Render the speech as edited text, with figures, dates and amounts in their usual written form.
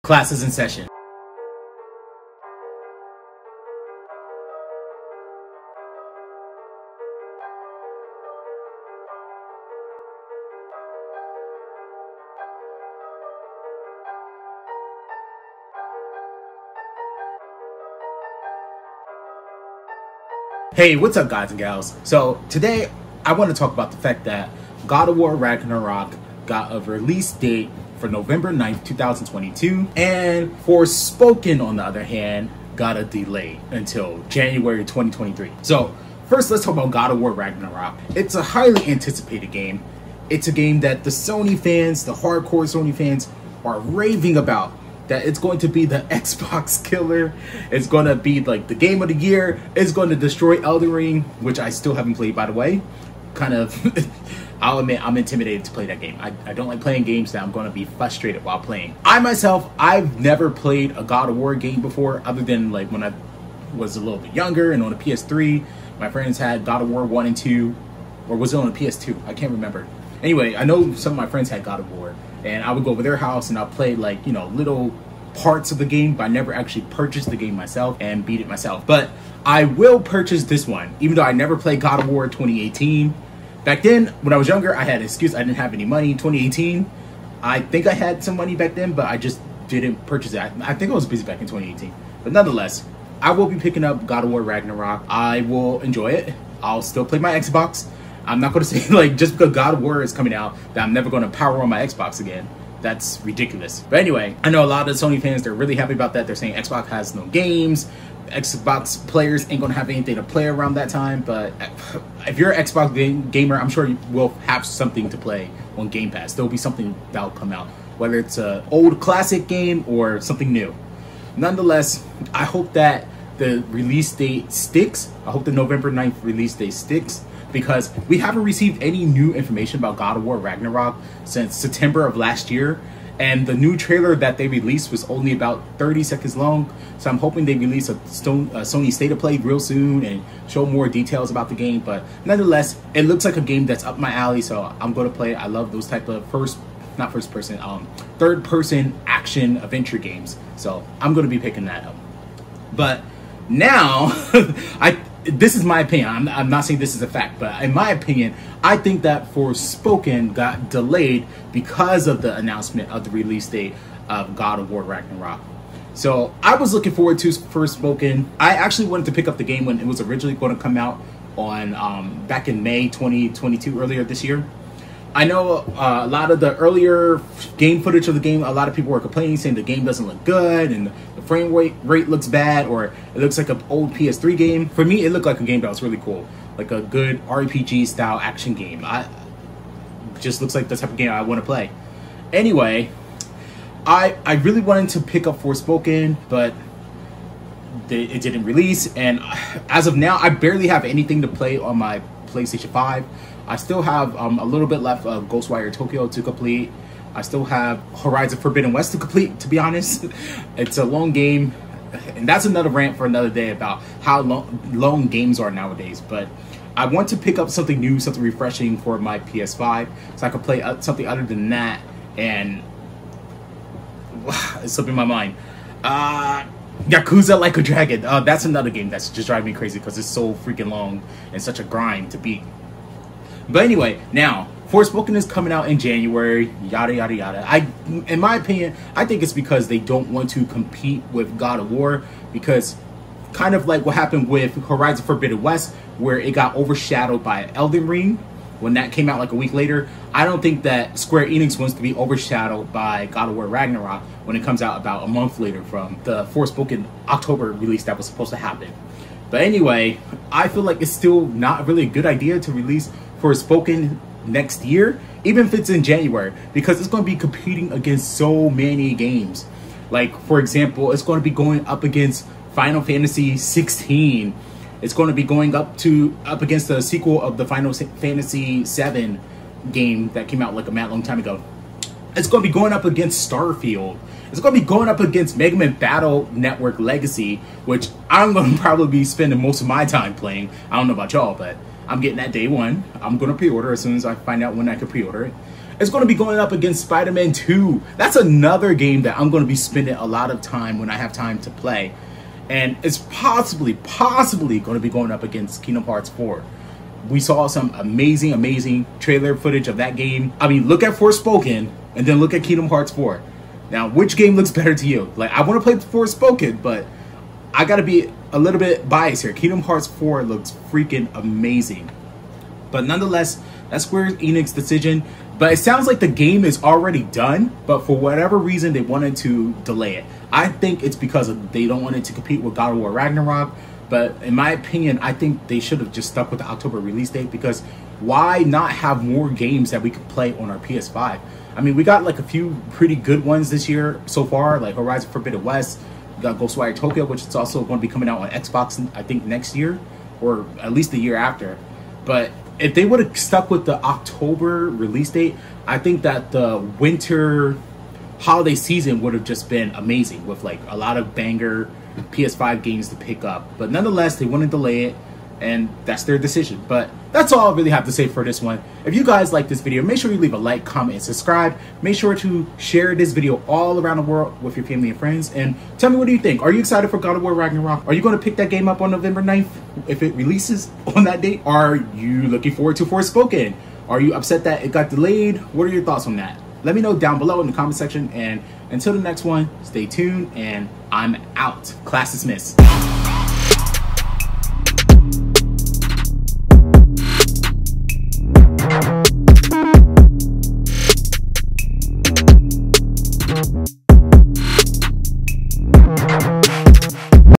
Classes in session. Hey, what's up guys and gals? So today I want to talk about the fact that God of War Ragnarok got a release date for November 9th, 2022, and Forspoken on the other hand got a delay until January 2023. So first let's talk about God of War Ragnarok. It's a highly anticipated game. It's a game that the Sony fans, the hardcore Sony fans, are raving about. That it's going to be the Xbox killer. It's going to be like the game of the year. It's going to destroy Elden Ring, which I still haven't played, by the way. Kind of, I'll admit, I'm intimidated to play that game. I don't like playing games that I'm going to be frustrated while playing. I myself, I've never played a God of War game before, other than like when I was a little bit younger and on a PS3. My friends had God of War 1 and 2, or was it on a PS2? I can't remember. Anyway, I know some of my friends had God of War, and I would go over their house and I'll play like, you know, little parts of the game, but I never actually purchased the game myself and beat it myself. But I will purchase this one, even though I never played God of War 2018. Back then, when I was younger, I had an excuse. I didn't have any money. 2018, I think I had some money back then, but I just didn't purchase it. I think I was busy back in 2018. But nonetheless, I will be picking up God of War Ragnarok. I will enjoy it. I'll still play my Xbox. I'm not going to say, like, just because God of War is coming out, that I'm never going to power on my Xbox again. That's ridiculous. But anyway, I know a lot of the Sony fans, they're really happy about that. They're saying Xbox has no games. Xbox players ain't going to have anything to play around that time. But if you're an Xbox gamer, I'm sure you will have something to play on Game Pass. There'll be something that'll come out, whether it's an old classic game or something new. Nonetheless, I hope that the release date sticks. I hope the November 9th release date sticks, because we haven't received any new information about God of War Ragnarok since September of last year, and the new trailer that they released was only about 30 seconds long. So I'm hoping they release a Sony State of Play real soon and show more details about the game. But nonetheless, it looks like a game that's up my alley, so I'm going to play it. I love those type of third person action adventure games, so I'm going to be picking that up. But now, this is my opinion. I'm not saying this is a fact, but in my opinion, I think that Forspoken got delayed because of the announcement of the release date of God of War Ragnarok. So I was looking forward to Forspoken. I actually wanted to pick up the game when it was originally going to come out on back in May 2022, earlier this year. I know a lot of the earlier game footage of the game, a lot of people were complaining, saying the game doesn't look good and the frame rate looks bad, or it looks like an old PS3 game. For me, it looked like a game that was really cool, like a good RPG style action game. It just looks like the type of game I want to play. Anyway, I really wanted to pick up Forspoken, but it didn't release, and as of now, I barely have anything to play on my PlayStation 5. I still have a little bit left of Ghostwire Tokyo to complete. I still have Horizon Forbidden West to complete, to be honest. It's a long game, and that's another rant for another day about how long games are nowadays. But I want to pick up something new, something refreshing for my PS5, so I can play something other than that, and it's slipping my mind. Yakuza Like a Dragon. That's another game that's just driving me crazy because it's so freaking long and such a grind to beat. But anyway, now Forspoken is coming out in January, yada yada yada. In my opinion, I think it's because they don't want to compete with God of War, because kind of like what happened with Horizon Forbidden West, where it got overshadowed by Elden Ring when that came out like a week later. I don't think that Square Enix wants to be overshadowed by God of War Ragnarok when it comes out about a month later from the Forspoken October release that was supposed to happen. But anyway, I feel like it's still not really a good idea to release Forspoken next year, even if it's in January, because it's going to be competing against so many games. Like, for example, it's going to be going up against Final Fantasy 16. It's going to be going up against the sequel of the Final Fantasy 7 game that came out like a mad long time ago. It's going to be going up against Starfield. It's going to be going up against Mega Man Battle Network Legacy, which I'm going to probably be spending most of my time playing. I don't know about y'all, but I'm getting that day one. I'm going to pre-order as soon as I find out when I can pre-order it. It's going to be going up against Spider-Man 2. That's another game that I'm going to be spending a lot of time when I have time to play. And it's possibly going to be going up against Kingdom Hearts 4. We saw some amazing trailer footage of that game. I mean, look at Forspoken and then look at Kingdom Hearts 4. Now, which game looks better to you? Like, I want to play Forspoken, but I gotta be a little bit biased here. Kingdom Hearts 4 looks freaking amazing. But nonetheless, that's Square Enix's decision. But it sounds like the game is already done, but for whatever reason, they wanted to delay it. I think it's because they don't want it to compete with God of War Ragnarok. But in my opinion, I think they should have just stuck with the October release date, because why not have more games that we could play on our PS5? I mean, we got like a few pretty good ones this year so far, like Horizon Forbidden West. We got Ghostwire Tokyo, which is also going to be coming out on Xbox, I think, next year, or at least the year after. But if they would have stuck with the October release date, I think that the winter holiday season would have just been amazing, with like a lot of banger PS5 games to pick up. But nonetheless, they want to delay it, and that's their decision. But that's all I really have to say for this one. If you guys like this video, make sure you leave a like, comment, and subscribe. Make sure to share this video all around the world with your family and friends. And tell me, what do you think? Are you excited for God of War Ragnarok? Are you going to pick that game up on November 9th if it releases on that date? Are you looking forward to Forspoken? Are you upset that it got delayed? What are your thoughts on that? Let me know down below in the comment section. And until the next one, stay tuned, and I'm out. Class dismissed.